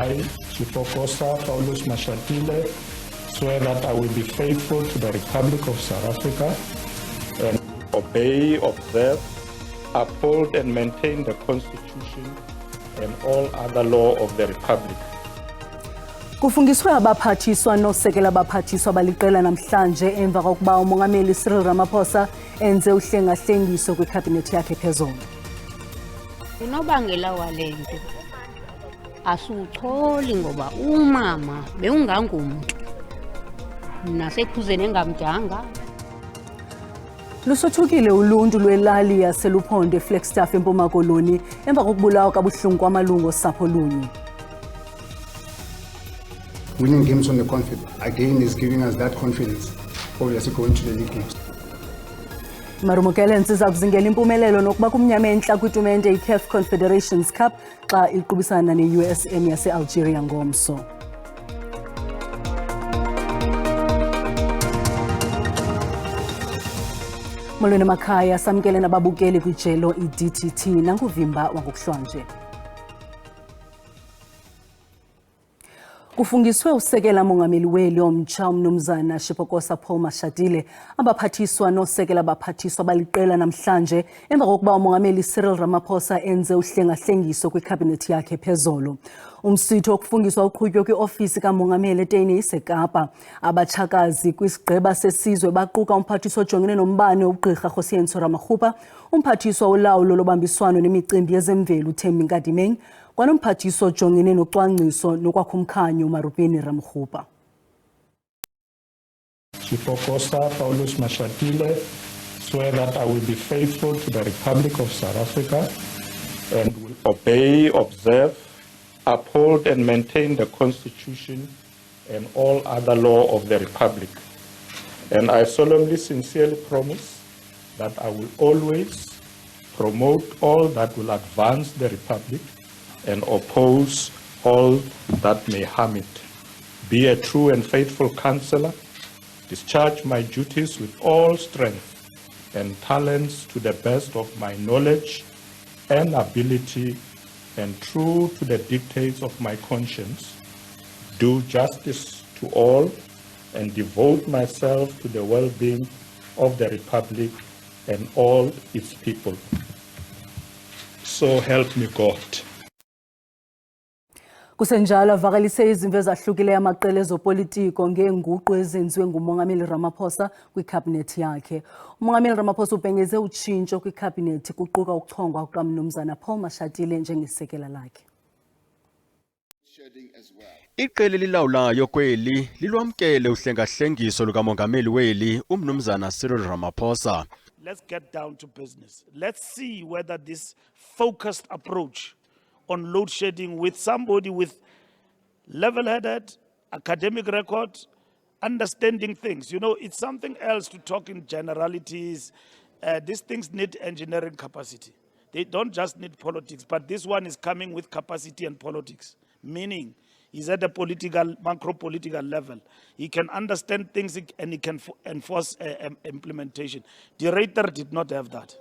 I, Chifokosa Paulus Mashatile, swear that I will be faithful to the Republic of South Africa and obey, observe, uphold and maintain the Constitution and all other law of the Republic. Kufungiswe abaphathiswa nosekela abaphathiswa baliqela namhlanje emva kokuba umongameli Cyril Ramaphosa enze uhlengahlengiso kwikhabhinethi yakhe phezulu. Unobangela walento asucholi ngoba umama beungangumuntu nasekhuzene engamdanga. Lusothukile uluntu lwelali yaseLuphondo eFlagstaff eMpuma Koloni emva kokubulawa kabuhlungu kwamalungu osapho lunye. Winning games on the confidence again is giving us that confidence. Obviously going to the league games. Marumokele nsiza kuzingela impumelelo nokuba kumnyama entla kwitumente iCAF Confederations Cup xa iqubisana neUSM yase-Algeria ngomso. Molweni emakhaya samkele nababukeli kwijelo iDTT nanguvimba wangokuhlanje. Kufungiswe usekela mongameli weli omtsha umnumzana Shipokosa Paul Mashatile abaphathiswa nosekela abaphathiswa baliqela namhlanje emva kokuba umongameli Cyril Ramaphosa enze uhlengahlengiso kwikhabhinethi yakhe phezulu. Umsitho wokufungiswa uqhutywe kwiofisi kamongameli eThekwini eSekapa. Abatshakazi kwisigqeba sesizwe baquka umphathiswa ojongene nombane ugqirha Gosiyenso Ramokgopa, umphathiswa olawulo lobambiswano nemicimbi yezemveli uThembi Nkadimeng, kwanomphathiswa ojongene nocwangciso nokwakho-umkhanyo uMarubeni Ramokgopa. Chifokosa Paulus Mashatile, swear that I will be faithful to the Republic of South Africa and will obey, observe, uphold and maintain the Constitution and all other law of the Republic. And I solemnly, sincerely promise that I will always promote all that will advance the Republic and oppose all that may harm it. Be a true and faithful counselor, discharge my duties with all strength and talents to the best of my knowledge and ability, and true to the dictates of my conscience, do justice to all, and devote myself to the well-being of the Republic and all its people. So help me God. Kusenjalo avakalise izimvo ezahlukileyo amaqela ezopolitiko ngeenguqu ezenziwe ngumongameli Ramaphosa kwikhabhinethi yakhe. Umongameli Ramaphosa ubhengeze utshintsho kwikhabhinethi kuquka ukuchongwa kukamnumzana Paul Mashatile njengesekela lakhe. Iqela elilawulayo kweli lilwamkele uhlengahlengiso lukamongameli weli umnumzana Cyril Ramaphosa. Let's get down to business. Let's see whether this focused approach on load shedding with somebody with level-headed academic record, understanding things. You know, it's something else to talk in generalities. These things need engineering capacity. They don't just need politics, but this one is coming with capacity and politics, meaning he's at a political, macro-political level. He can understand things and he can enforce implementation. The Reiter did not have that.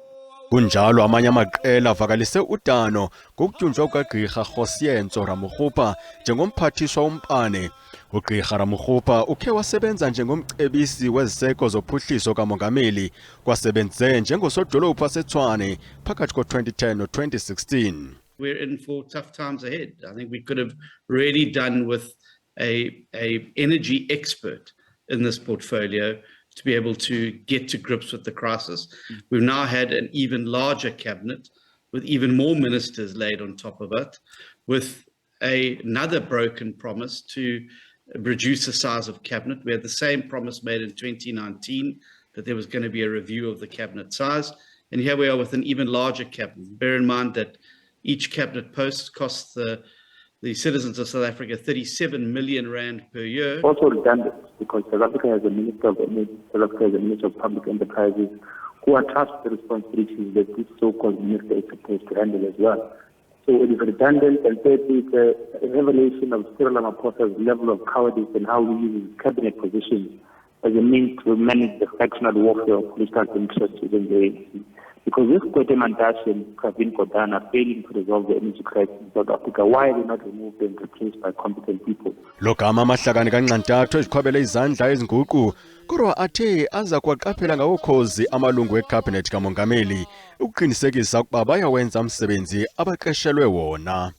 Kunjalo amanye amaqela avakalise udano ngokutyunjwa kukagqirha Gosiyenso Ramokgopa njengomphathiswa wompane. Ugqirha Ramokgopa ukhe wasebenza njengomcebisi weziseko zophuhliso kamongameli, kwasebenze njengosodolophu waseTshwane phakathi ko-2010 no-2016. We're in for tough times ahead. I think we could have really done with a energy expert in this portfolio to be able to get to grips with the crisis. We've now had an even larger cabinet with even more ministers laid on top of it, with another broken promise to reduce the size of cabinet. We had the same promise made in 2019 that there was going to be a review of the cabinet size. And here we are with an even larger cabinet. Bear in mind that each cabinet post costs the citizens of South Africa 37 million rand per year. Also redundant because South Africa has a Minister of Energy, South Africa has a Minister of Public Enterprises who are tasked with the responsibilities that this so-called minister is supposed to handle as well. So it is redundant, and thirdly, it's a revelation of Cyril Ramaphosa's level of cowardice and how he uses cabinet positions as a means to manage the factional warfare of political interests within the ANC. Because if Kwetemantashe and Pravin Gordhan are failing to resolve the energy crisis in South Africa, why are they not removed and replaced by competent people? Logama amahlakani kaNxantathu eziqhwabele izandla ezinguqu kodwa athe aza kwaqaphela ngawokhozi amalungu ecabinet kamongameli ukuqinisekisa ukuba bayawenza umsebenzi abaqeshelwe wona.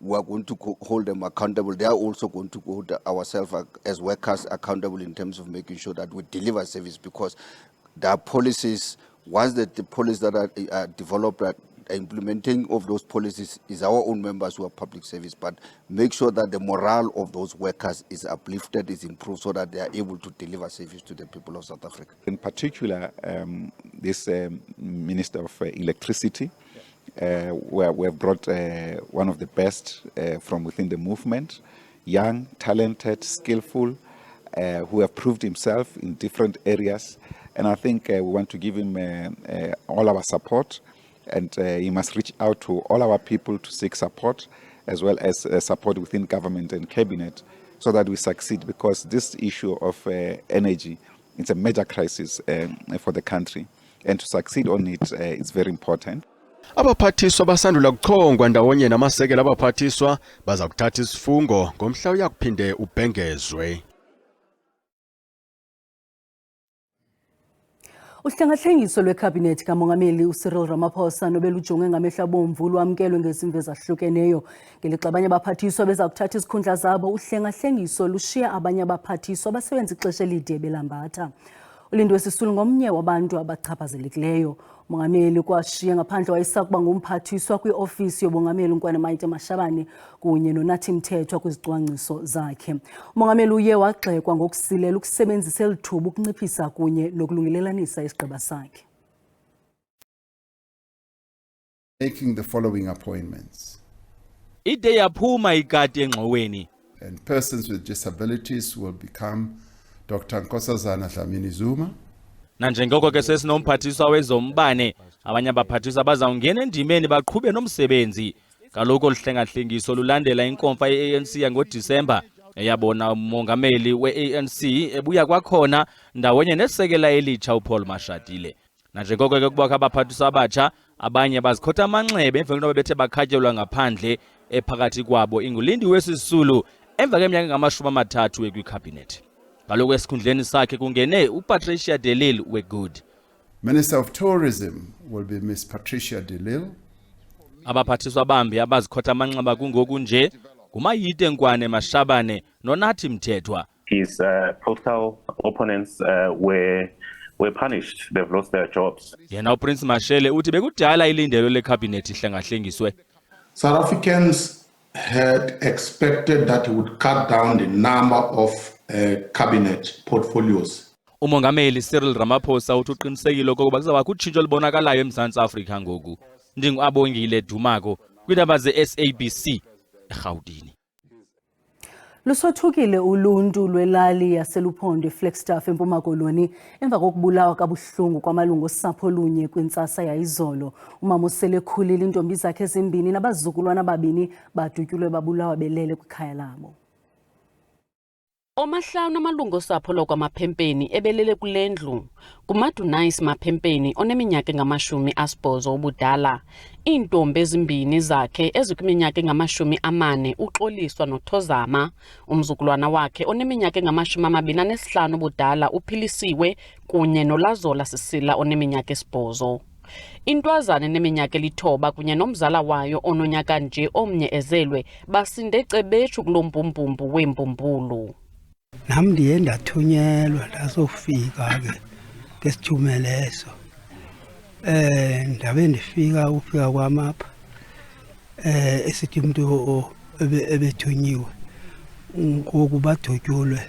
We are going to hold them accountable. They are also going to hold ourselves as workers accountable in terms of making sure that we deliver service, because there are policies. Once the policies that are developed, implementing of those policies is our own members who are public service, but make sure that the morale of those workers is uplifted, is improved, so that they are able to deliver service to the people of South Africa. In particular, this Minister of Electricity, where we have brought one of the best from within the movement, young, talented, skillful, who have proved himself in different areas. And I think we want to give him all our support, and he must reach out to all our people to seek support, as well as support within government and cabinet, so that we succeed, because this issue of energy is a major crisis for the country, and to succeed on it is very important. Abaphathiswa basandula kuchongwa ndawonye namasekela abaphathiswa baza kuthatha isifungo ngomhla uyakuphinde ubhengezwe. Uhlengahlengiso lweKhabhinethi kaMongameli uCyril Ramaphosa nobelujonge ngamehlo abomvu lwamkelwe ngezimvo ezahlukeneyo. Ngelixa abanye abaphathiswa beza kuthatha izikhundla zabo, uhlengahlengiso lushiya abanye abaphathiswa abasebenza ixesha elide belambatha. Ulindwe Sisulu ngomnye wabantu abachaphazelekileyo. Umongameli kwashiya ngaphandle wayesakuba ngumphathiswa kwiofisi yobongameli uNkwane Maite Mashabane kunye noNathi Mthethwa kwizicwangciso zakhe. Umongameli uye wagxekwa ngokusilela ukusebenzisa elithuba ukunciphisa kunye nokulungelelanisa isigqiba sakhe. Making the following appointments. Ide yaphuma ikati engxoweni. And persons with disabilities will become Dr. Nkosazana Dlamini Zuma. Nanjengoko ke sesinomphathiswa wezombane, abanye abaphathiswa bazawungena endimeni baqhube nomsebenzi. Kaloku oluhlengahlengiso lulandela inkomfa ye-ANC yangoDisemba eyabona umongameli we-ANC ebuya kwakhona ndawonye nesekela elitsha uPaul Mashatile. Nanjengoko ke kubakho abaphathiswa abatsha, abanye bazikhotha amanxebe emva kokuba bethe bakhatyelwa ngaphandle, ephakathi kwabo inguLindiwe Sisulu emva kweminyaka engama-30 ekwiKhabhinethi. Kaloku esikhundleni sakhe kungene uPatricia de Lille weGood. Minister of Tourism will be Miss Patricia de Lille. Abaphathiswa bambi abazikhotha amanxeba kungoku nje nguMayite Nkwane Mashabane noNathi Mthethwa. His postal opponents were punished. They've lost their jobs. Yena uPrince Mashele uthi bekudala ilindelo leKhabhinethi ihlengahlengiswe. South Africans had expected that it would cut down the number of cabinet portfolios. Umongameli Cyril Ramaphosa uthi uqinisekile ukuba kuzawakho utshintsho libonakalayo eMzantsi Afrika ngoku. Ndingu-Abongile Dumako kwiindaba ze-SABC eRhawutini. Lusothukile uluntu lwelali yaseluphondo eFlagstaff eMpuma Koloni emva kokubulawa kabuhlungu kwamalungu osapho lunye kwintsasa yayizolo. Umama uselekhulile, intombi zakhe ezimbini nabazukulwana ababini badutyulwe babulawa belele kwikhaya labo. Omahlanu amalungu osapho lokwamaphempeni ebelele kule ndlu. Kumadunayisi Maphempeni oneminyaka engama-80 ubudala. Iintombi ezimbini zakhe ezikwiminyaka engama-40 uxoliswa noThozama. Umzukulwana wakhe oneminyaka engama-25 ubudala uPhilisiwe kunye noLazola Sisila oneminyaka 8. Intwazana eneminyaka 9 kunye nomzala wayo ononyaka nje omnye ezelwe basinde cebetshu kulombumbumbu wembumbulu. Nam ndiye ndathunyelwa ndasofika ke ngesithumeleso. Ndabe ndifika ukufika kwamapha esithi umuntu ebethunyiwe ngoku badotyulwe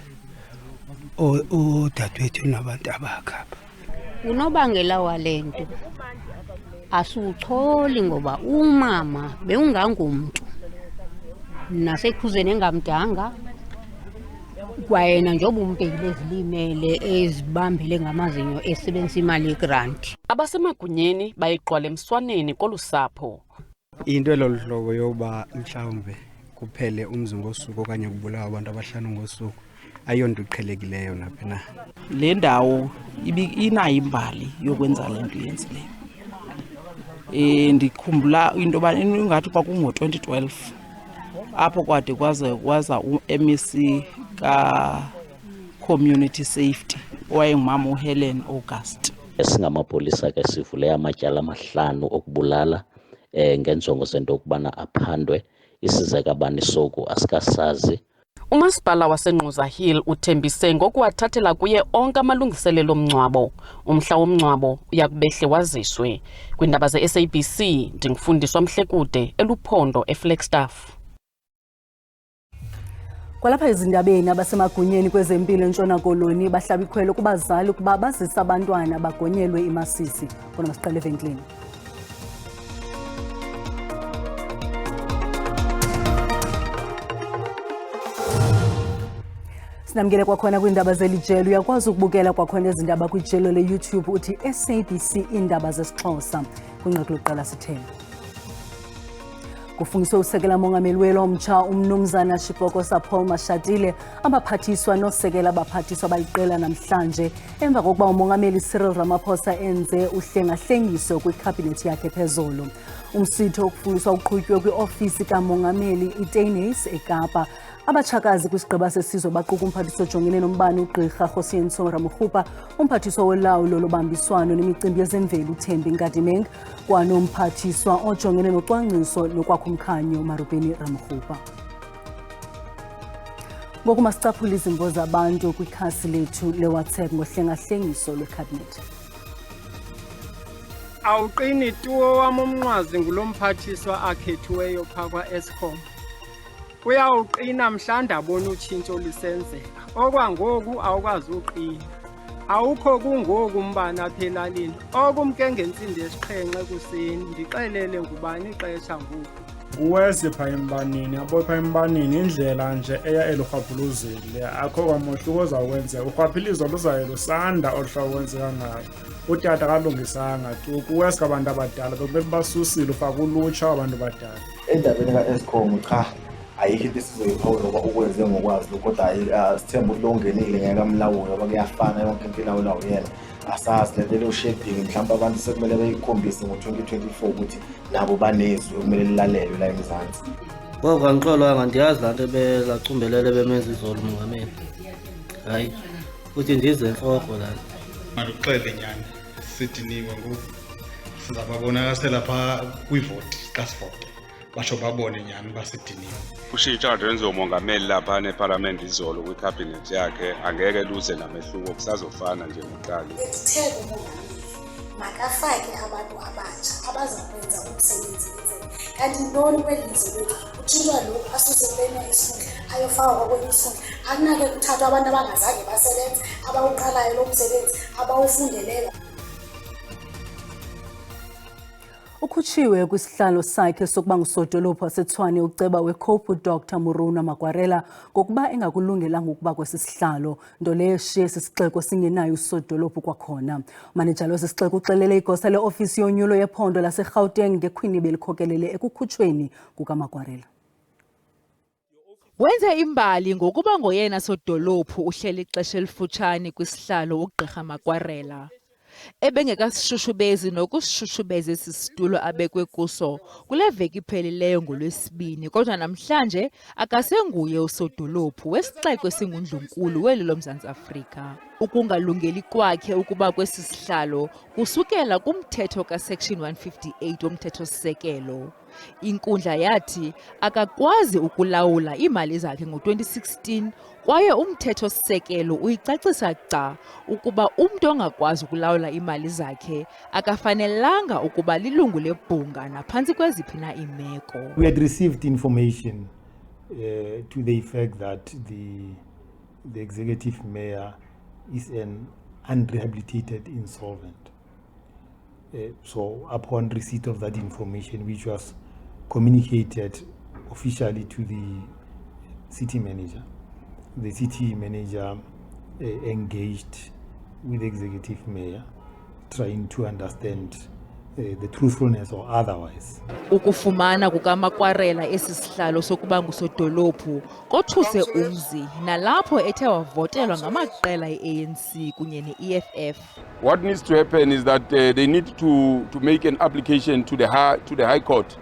odadewethu nabantu abakhapha. Unobangela walento asucholi ngoba umama beungangumuntu nasekhuzeni engamdanga kwayena njengoba umpeli ezilimele ezibambile ngamazinyo esebenzisa imali yegrant. Abasemagunyeni bayiqwala emswaneni kolusapho. Into eloluhlobo yoba mhlawumbe kuphele umzi ngosuku okanye kubulawa abantu abahlanu ngosuku ayonto iqhelekileyo naphi na. Le ndawo inayo imbali yokwenza le nto yenzileyo. Ndikhumbula into yoba ingathi kwakungo-2012 apho kwade kwaza u-MEC ka-Community Safety owayengumama uHelen August. Singamapolisa ke sivule amatyala amahlanu okubulala ngenjongo sento ukubana aphandwe isizekabani soku asikasazi. Umasipala waseNqoza Hill uthembise ngokuwathathela kuye onke amalungiselelo omngcwabo. Umhla womngcwabo uyakubehle waziswe. Kwiindaba ze-SABC ndingufundiswa Mhlekude eLuphondo eFlagstaff. Kwalapha ezindabeni abasemagunyeni kwezempilo eNtshona Koloni bahlaba ikhwelo kubazali ukuba bazise abantwana bagonyelwe imasisi. Khona masiqale evenkileni. Sinamkele kwakhona kwiindaba zelijelo. Uyakwazi ukubukela kwakhona ezindaba kwijelo le-YouTube uthi SABC Iindaba zesiXhosa kwinqaku lokuqala sithemba. Kufungiswe usekela mongameli welo omtsha umnumzana Shipokosa Paul Mashatile abaphathiswa nosekela abaphathiswa baliqela namhlanje emva kokuba umongameli Cyril Ramaphosa enze uhlengahlengiso kwikhabhinethi yakhe phezolo. Umsitho okufungiswa uqhutywe kwiofisi kamongameli iTenis eKapa. Abachakazi kwisigqiba sesizwe baquka umphathiswa ojongene nombane uGqirha Gosienso Ramokgopa, umphathiswa wolawulo lobambiswano nemicimbi yezemveli uThembi Nkadimeng, kwanomphathiswa ojongene nocwangciso nokwakha umkhanyo Marubeni Ramokgopa. Ngoku masicaphule izimvo zabantu kwikhasi lethu leWhatsApp ngohlengahlengiso lwekhabhinethi. Awuqini tuwo wamomnqwazi ngulomphathiswa akhethiweyo phaa kwa-Eskom. Uyawuqina mhla ndabona utshintsho lisenzeka. Okwangoku awukwazi uqina. Awukho kungoku umbane apha elalini. Okumke ngentsimbi yesixhenxe ekuseni ndixelele ngubani ixesha ngoku. Uwese phaa embaneni, yabo phaa embaneni indlela nje eya elurhwaphilizile akho kwamohluko ozawukwenzeka. Urhwaphilizo luzayo lusanda olu hlobo kwenzeka ngayo. Utata akalungisanga tu kuwesi kwabantu abadala bekumele basusile ufake ulutsha abantu abadala. Endabeni ka-Eskom cha ayikho into esizoyiphawula ngoba ukwenze ngokwazi kodwa sithemba ukuthi longenile ngekamlawuli ngoba kuyafana yonke into ilawula uyena. Asazi le nto le-shaping mhlawumbe abantu sekumele beyikhombise ngo-2024 ukuthi nabo banezwi okumele lilalelwe la eMzansi. Ngoku angixolanga ndiyazi laa nto belacumbelele bemenza izolo umongameli. Hayi futhi ndize entloko laa nto. Maluxele nyani sidiniwe ngoku sizababonakalisela phaa kwivoti xa sivote basho babone nyani basidiniwe. Ushintsho alwenziwe umongameli lapha neParliament izolo kwikhabhinethi yakhe angeke luze namehluko kusazofana nje ngokuqala. Ndithemba umongameli makafake abantu abatsha abazakwenza umsebenzi wenzeni. Kanti ntoni kwelizwe lethu utshintshwa lo asuse kulena isifundla ayofakwa kwenye isifundla akunake kuthathwa abantu abangazange basebenze abawuqalayo lo msebenzi abawufundeleyo. Ukhutshiwe kwisihlalo sakhe sokuba ngusodolophu waseTshwane uceba weCOPE Dr Muruna Magwarela ngokuba engakulungelanga ukuba kwesisihlalo nto leyo eshiye sisixeko singenayo usodolophu kwakhona. Umanejala wesisixeko uxelele igosa leofisi yonyulo yephondo laseGauteng ngekhwinibe elikhokelele ekukhutshweni kukaMagwarela. Wenze imbali ngokuba ngoyena sodolophu uhleli ixesha elifutshane kwisihlalo uGqirha Magwarela. Ebengekasishushubezi nokusishushubeza esi situlo abekwe kuso kule veki iphelileyo ngoLwesibini, kodwa namhlanje akasenguye usodolophu wesixeko esingundlunkulu weli loMzantsi Afrika. Ukungalungeli kwakhe ukuba kwesi sihlalo kusukela kumthetho kaSection 158 womthetho-sisekelo. Inkundla yathi akakwazi ukulawula imali zakhe ngo-2016 kwaye umthetho-sisekelo uyicacisa ca ukuba umntu ongakwazi ukulawula imali zakhe akafanelanga ukuba lilungu lebhunga naphantsi kweziphi na imeko. We had received information to the effect that the executive mayor is an unrehabilitated insolvent. So upon receipt of that information, which was communicated officially to the city manager engaged with the executive mayor, trying to understand the truthfulness or otherwise. Ukufumana kukaMakwarela esi sihlalo sokuba ngusodolophu kothuse umzi nalapho ethe wavotelwa ngamaqela e-ANC kunye ne-EFF. What needs to happen is that they need to make an application to the High Court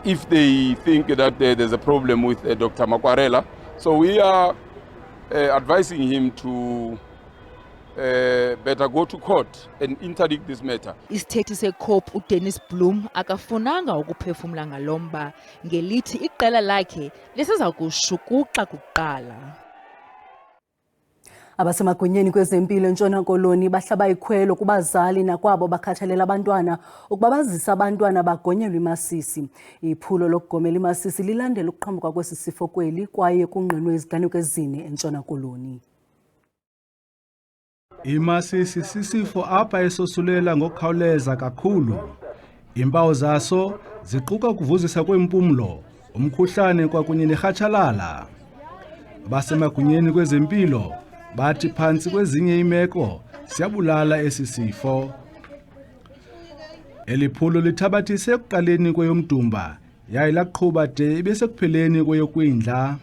if they think that there's a problem with Dr. Makwarela. So we are advising him to better go to court and interdict this matter. Isithethi seCOPE uDennis Bloem akafunanga ukuphefumla ngalomba ngelithi iqela lakhe lisiza kushukuxa kuqala. Abasemagunyeni kwezempilo eNtshona Koloni bahlaba ikhwelo kubazali nakwabo bakhathalela abantwana ukuba bazisa abantwana bagonyelwe imasisi. Iphulo lokugomela imasisi lilandela ukuqhamuka kwesi sifo kweli kwaye kungqinwe iziganeko ezine eNtshona Koloni. Imasisi sisifo apha esosulela ngokukhawuleza kakhulu. Impawu zaso ziquka ukuvuzisa kwempumlo, umkhuhlane kwakunye nerhatshalala. Basemagunyeni kwezempilo bathi phantsi kwezinye imeko siyabulala esi sifo. Eli phulo lithabathise ekuqaleni kweyomdumba yaye laqhuba de ibesekupheleni kweyokwindla.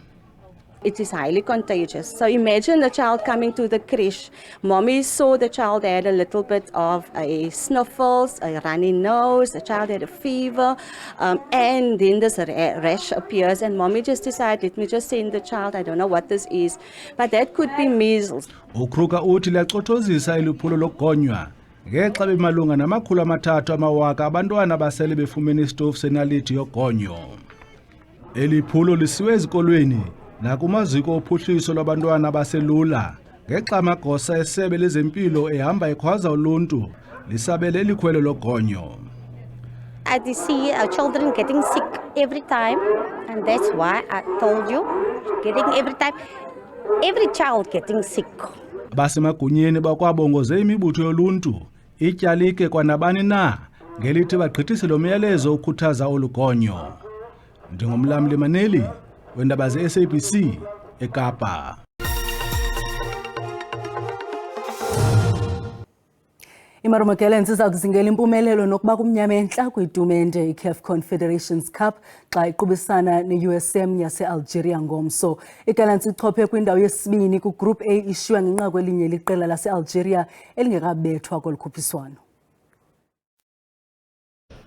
It is highly contagious. So imagine the child coming to the creche. Mommy saw the child had a little bit of a sniffles, a runny nose, the child had a fever, and then this rash appears, and mommy just decided, let me just send the child, I don't know what this is, but that could be measles. Ukruka uthi lacothozisa iliphulo lokugonywa ngexa bemalunga nama300,000 abantwana basele befumene isitofu senaliti yogonyo. Eli phulo lisiwe ezikolweni nakumaziko ophuhliso lwabantwana baselula ngexa amagosa esebe lezempilo ehamba ekhwaza uluntu lisabele elikhwelo logonyo. I see our children getting sick every time, and that's why I told you, getting every time, every child getting sick. Basemagunyeni bakwabongoze imibutho yoluntu ityalike kwanabani na ngelithi bagqithise lo myalezo ukhuthaza olugonyo. Ndingumlamli Maneli weendaba ze-SABC eKapa. iMarumagela iza kuzingela impumelelo nokuba kumnyama entla kwitumente iCAF Confederations Cup xa iqubisana ne-USM yase-Algeria ngomso. Igalanti ichophe kwindawo yesibini kuGroup A ishiywa ngenxa kwelinye liqela lase-Algeria elingekabethwa kolu khuphiswano.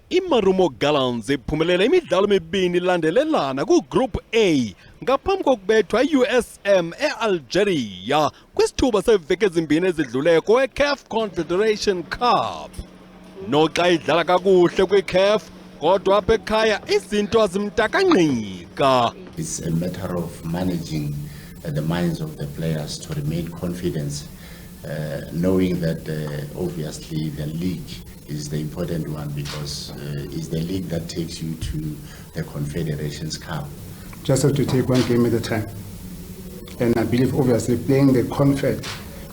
iMarumo Gallants iphumelele imidlalo emibini ilandelelana kuGroup A ngaphambi kokubethwa i-USM e-Algeria kwisithuba seveki ezimbini ezidluleko eCAF Confederation Cup. Noxa idlala kakuhle kwiCAF kodwa apha ekhaya izinto azimtakangqika. It's a matter of managing the minds of the players to remain confident, knowing that obviously the league is the important one because it's the league that takes you to the Confederations Cup. Just have to take one game at a time. And I believe obviously playing the Confed,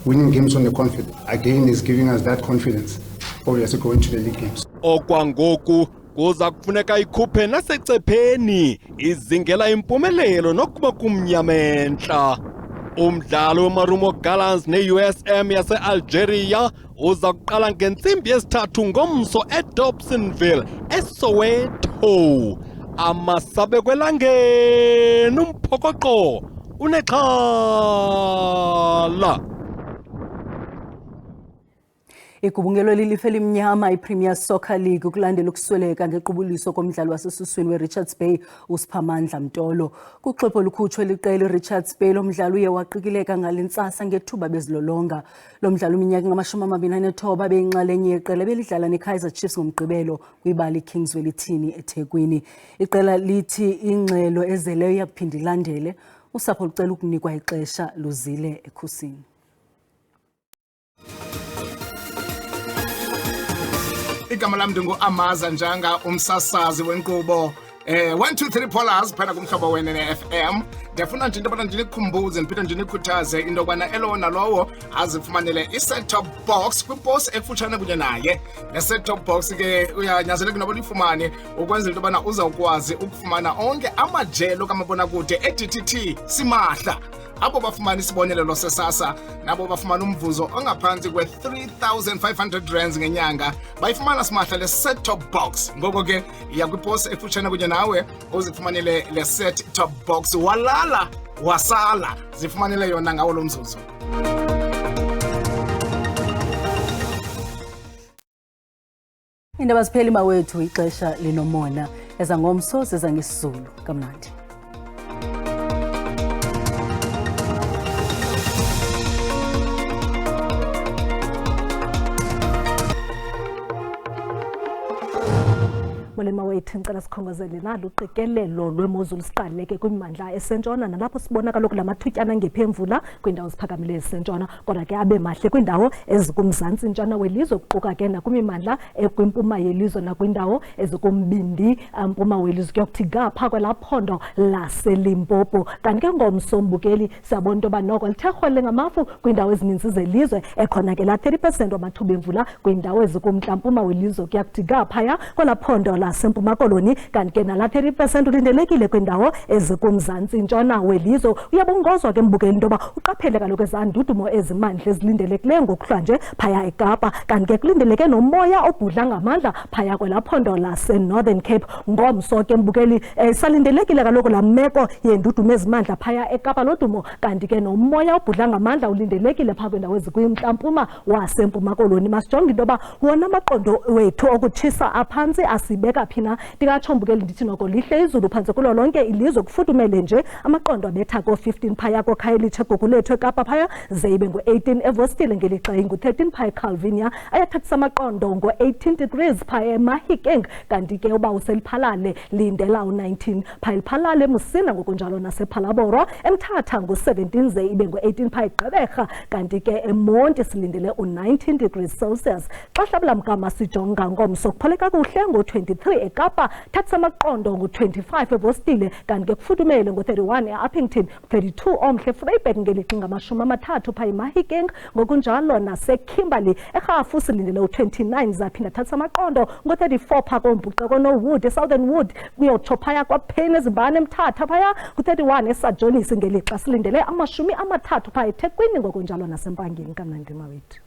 winning games on the Confed, again is giving us that confidence, obviously going to the league games. Okwangoku kuza kufuneka ikhuphe nasechepheni izingela impumelelo nokuba kumnyamentla. Umdlalo weMarumo Gallants ne-USM yase-Algeria uza kuqala ngentsimbi yesithathu ngomso eDobsonville eSoweto. Amasabe kwelangeni umphokoqo unexhala. Igubungelo lilifa elimnyama iPremier Soccer League ukulandela ukusweleka ngequbuliso komdlalo wasesuswini weRichards Bay uSiphamandla Mtolo. Kuxwebhu olukhutshwe liqela iRichards Bay lomdlalo uye waqikileka ngalentsasa ngethuba bezilolonga. Lo mdlalo iminyaka ngama-29 beyinxalenye yeqela belidlala neKaizer Chiefs ngomgqibelo kwibali Kingswell Ithini eThekwini. Iqela lithi ingxelo ezeleyo yakuphinda ilandele. Usapho lucela ukunikwa ixesha luzile ekhusini. Igama lam ndingu-Amaza Njanga, umsasazi wenkqubo 123 Polars phana kumhlobo wena ne-FM. Ndiyafuna nje into yobana ndinikhumbuze ndiphinde ndinikhuthaze into yokubana elowo nalowo azifumanele i-set-top box kwiposi ekufutshane kunye naye. Le set-top box ke uyanyanzeleka noba uyifumane ukwenzela into yobana uzawukwazi ukufumana onke amajelo kamabonakude e-DTT simahla. abo bafumana isibonelelo sesasa nabo bafumana umvuzo ongaphansi kwe-3,500 rands ngenyanga bayifumana simahla le set-top box. Ngoko ke iya kwiposi ekufutshane kunye nawe uzifumanele le set-top box walala wasala zifumanele yona ngawo lo mzuzu. Iindaba ziphela mawethu ixesha linomona ezangomso zezangesizulu kamnandi. Molema wethu ngicela sikhongozele nalo uqikelelo lwemozulu siqaleke kwimimandla esentshona nalapho sibona kaloku lamathutyana ngephemvula kwiindawo ziphakamileyo esentshona kodwa ke abe mahle kwiindawo ezikumzantsi ntshona welizwe kuquka ke nakwimimandla ekwimpuma yelizwe nakwindawo ezikumbindi mpuma welizwe kuyokuthi ngapha kwelaphondo laseLimpopo. Kanti ke ngomsombukeli siyabona into yoba noko lithe rhwele ngamafu kwiindawo ezininzi zelizwe ekhona ke la 30% wamathuba emvula kwiindawo ezikumntla mpuma welizwe kuyakuthi ngaphaya kwelaphondo laseMpuma Koloni. Kanti ke nala 30% ulindelekile kwindawo ezikumzantsi ntshona welizwe. Uyabongozwa ke mbukeli into yoba uqaphele kaloku ezandudumo ezimandla ezilindelekileyo ngokuhlwa nje phaya eKapa. Kanti ke kulindeleke nomoya obhudla ngamandla phaya kwelaphondo laseNorthern Cape. Ngomso ke mbukeli salindelekile kaloku la meko yendudumo ezimandla phaya eKapa lodumo. Kanti ke nomoya obhudla ngamandla ulindelekile phaya kwindawo ezikwimntla-mpuma waseMpuma Koloni. Masijonge into yoba wona amaqondo wethu okutshisa aphantsi asibeka phina ndingatsho mbukeli ndithi noko lihle izulu phantsi kulo lonke ilizwe kufuthumele nje amaqondo abetha ko-15 phaya koKhayelitsha eGugulethu eKapa phaya ze ibe ngu-18 eVostile ngelixa ingu-13 phaya eCalvinia ayathathisa amaqondo ngo-18 degrees phaya eMahikeng. Kanti ke uba useliphalale lindela u-19 phaya eliphalale eMusina ngokunjalo nasePhalaboro eMthatha ngu-17 ze ibe ngu-18 phaya eGqeberha. Kanti ke eMonti silindele u-19 degrees Celsius. Xa hlabula mgama sijonga ngomso kuphole kakuhle ngo-23 eKapa thathisa amaqondo ngu-25 eVostile. Kanti ke kufuthumele ngo-31 eUppington 32 omhle Vryburg ngelixa ngama-30 phaya eMahikeng ngokunjalo naseKimberley eRhafu silindele u-29 zaphinda thathisa amaqondo ngo-34 phaa koMbuqe koNowood eSouthern Wood kuyotsho phaya kwaPheni eZimbane eMthatha phaya ku-31 eSajolis ngelixa silindele 30 phaya eThekwini ngokunjalo nasempangeni kamnandi mawethu.